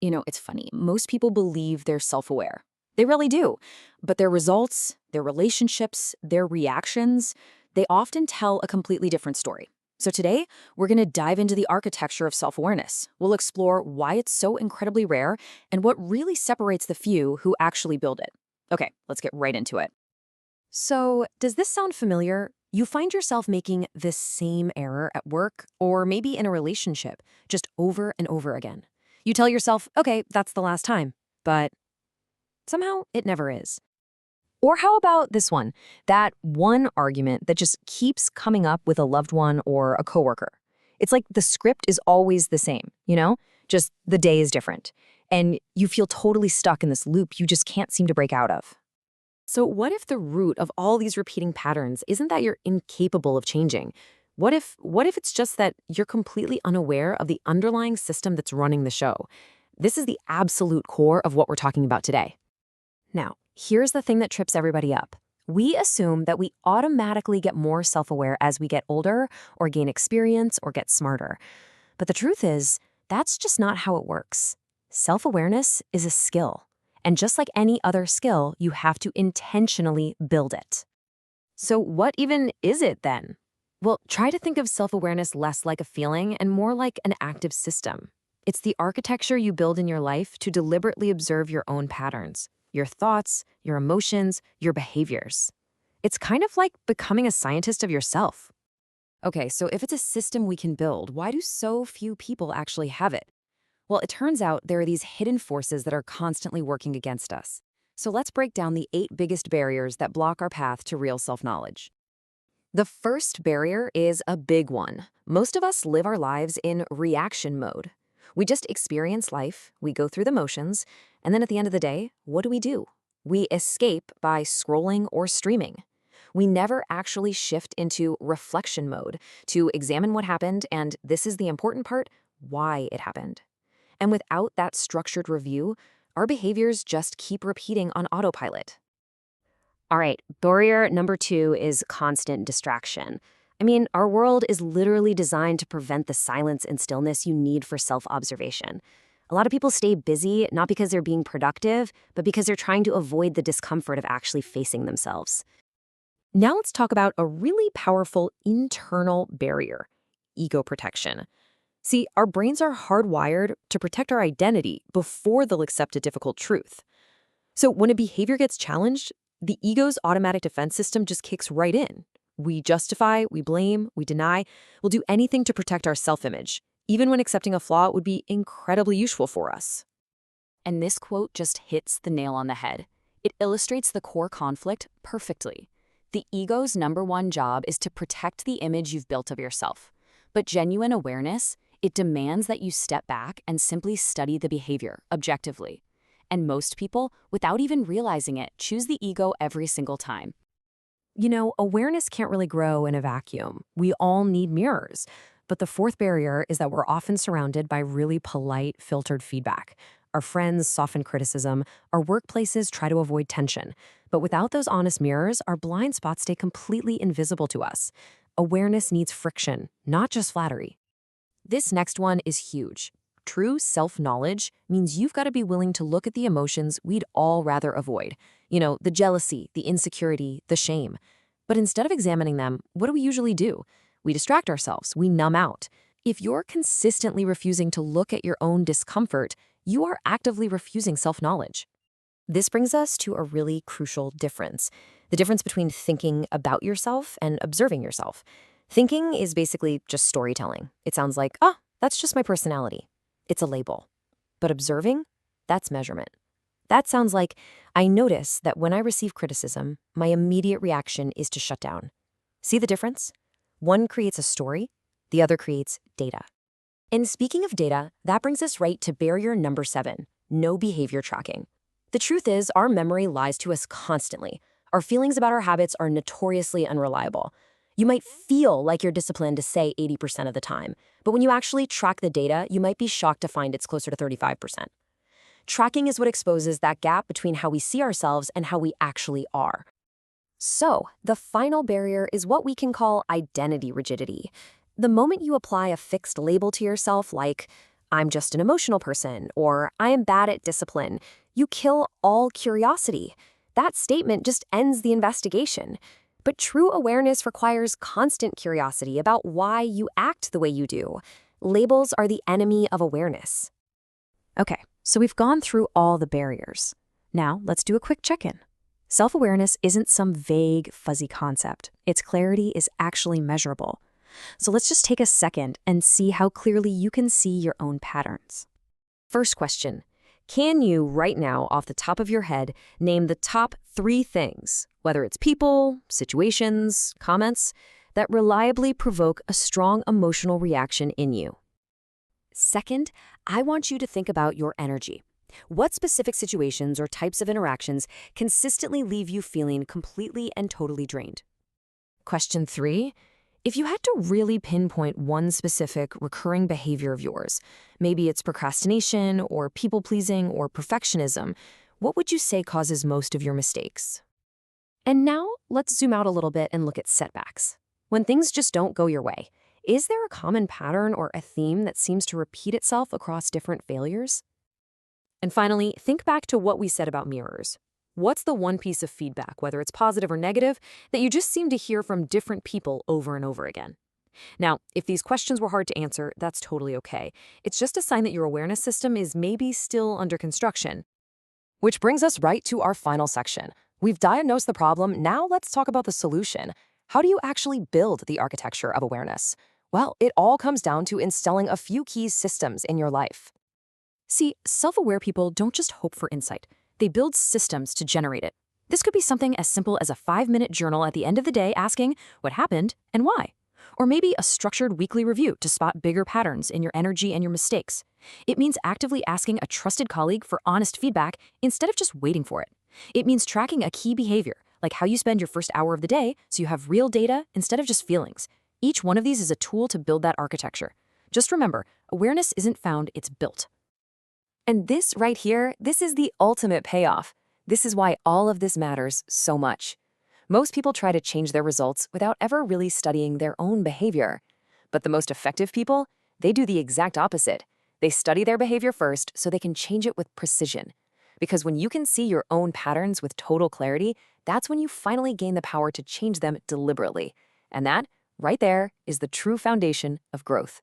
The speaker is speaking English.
It's funny. Most people believe they're self-aware. They really do. But their results, their relationships, their reactions, they often tell a completely different story. So today, we're going to dive into the architecture of self-awareness. We'll explore why it's so incredibly rare and what really separates the few who actually build it. Okay, let's get right into it. So, does this sound familiar? You find yourself making this same error at work or maybe in a relationship, just over and over again. You tell yourself, okay, that's the last time, but somehow it never is. Or how about this one? That one argument that just keeps coming up with a loved one or a coworker. It's like the script is always the same. Just the day is different. And you feel totally stuck in this loop you just can't seem to break out of. So what if the root of all these repeating patterns isn't that you're incapable of changing? What if it's just that you're completely unaware of the underlying system that's running the show? This is the absolute core of what we're talking about today. Now, here's the thing that trips everybody up. We assume that we automatically get more self-aware as we get older or gain experience or get smarter. But the truth is, that's just not how it works. Self-awareness is a skill. And just like any other skill, you have to intentionally build it. So what even is it then? Well, try to think of self-awareness less like a feeling and more like an active system. It's the architecture you build in your life to deliberately observe your own patterns, your thoughts, your emotions, your behaviors. It's kind of like becoming a scientist of yourself. Okay, so if it's a system we can build, why do so few people actually have it? Well, it turns out there are these hidden forces that are constantly working against us. So let's break down the 8 biggest barriers that block our path to real self-knowledge. The first barrier is a big one. Most of us live our lives in reaction mode. We just experience life, we go through the motions, and then at the end of the day, what do? We escape by scrolling or streaming. We never actually shift into reflection mode to examine what happened, and this is the important part, why it happened. And without that structured review, our behaviors just keep repeating on autopilot. All right, barrier number 2 is constant distraction. I mean, our world is literally designed to prevent the silence and stillness you need for self-observation. A lot of people stay busy not because they're being productive, but because they're trying to avoid the discomfort of actually facing themselves. Now let's talk about a really powerful internal barrier, ego protection. See, our brains are hardwired to protect our identity before they'll accept a difficult truth. So when a behavior gets challenged, the ego's automatic defense system just kicks right in. We justify, we blame, we deny, we'll do anything to protect our self-image, even when accepting a flaw would be incredibly useful for us. And this quote just hits the nail on the head. It illustrates the core conflict perfectly. The ego's #1 job is to protect the image you've built of yourself. But genuine awareness, it demands that you step back and simply study the behavior objectively. And most people, without even realizing it, choose the ego every single time. Awareness can't really grow in a vacuum. We all need mirrors. But the fourth barrier is that we're often surrounded by really polite, filtered feedback. Our friends soften criticism, our workplaces try to avoid tension. But without those honest mirrors, our blind spots stay completely invisible to us. Awareness needs friction, not just flattery. This next one is huge. True self-knowledge means you've got to be willing to look at the emotions we'd all rather avoid. The jealousy, the insecurity, the shame. But instead of examining them, what do we usually do? We distract ourselves, we numb out. If you're consistently refusing to look at your own discomfort, you are actively refusing self-knowledge. This brings us to a really crucial difference. The difference between thinking about yourself and observing yourself. Thinking is basically just storytelling. It sounds like, that's just my personality. It's a label. But observing, that's measurement. That sounds like, I notice that when I receive criticism, my immediate reaction is to shut down. See the difference? One creates a story, the other creates data. And speaking of data, that brings us right to barrier number 7, no behavior tracking. The truth is, our memory lies to us constantly. Our feelings about our habits are notoriously unreliable. You might feel like you're disciplined to say 80% of the time, but when you actually track the data, you might be shocked to find it's closer to 35%. Tracking is what exposes that gap between how we see ourselves and how we actually are. So, the final barrier is what we can call identity rigidity. The moment you apply a fixed label to yourself like, I'm just an emotional person, or I am bad at discipline. You kill all curiosity. That statement just ends the investigation. But true awareness requires constant curiosity about why you act the way you do. Labels are the enemy of awareness. Okay, so we've gone through all the barriers. Now, let's do a quick check-in. Self-awareness isn't some vague, fuzzy concept. Its clarity is actually measurable. So let's just take a second and see how clearly you can see your own patterns. First question. Can you, right now, off the top of your head, name the top 3 things, whether it's people, situations, comments, that reliably provoke a strong emotional reaction in you? Second, I want you to think about your energy. What specific situations or types of interactions consistently leave you feeling completely and totally drained? Question 3, if you had to really pinpoint one specific recurring behavior of yours, maybe it's procrastination or people-pleasing or perfectionism, what would you say causes most of your mistakes? And now, let's zoom out a little bit and look at setbacks. When things just don't go your way, is there a common pattern or a theme that seems to repeat itself across different failures? And finally, think back to what we said about mirrors. What's the one piece of feedback, whether it's positive or negative, that you just seem to hear from different people over and over again? Now, if these questions were hard to answer, that's totally okay. It's just a sign that your awareness system is maybe still under construction. Which brings us right to our final section. We've diagnosed the problem, now let's talk about the solution. How do you actually build the architecture of awareness? Well, it all comes down to installing a few key systems in your life. See, self-aware people don't just hope for insight. They build systems to generate it. This could be something as simple as a 5-minute journal at the end of the day asking what happened and why. Or maybe a structured weekly review to spot bigger patterns in your energy and your mistakes. It means actively asking a trusted colleague for honest feedback instead of just waiting for it. It means tracking a key behavior, like how you spend your first hour of the day, so you have real data instead of just feelings. Each one of these is a tool to build that architecture. Just remember, awareness isn't found, it's built. And this right here, this is the ultimate payoff. This is why all of this matters so much. Most people try to change their results without ever really studying their own behavior. But the most effective people, they do the exact opposite. They study their behavior first so they can change it with precision. Because when you can see your own patterns with total clarity, that's when you finally gain the power to change them deliberately. And that, right there, is the true foundation of growth.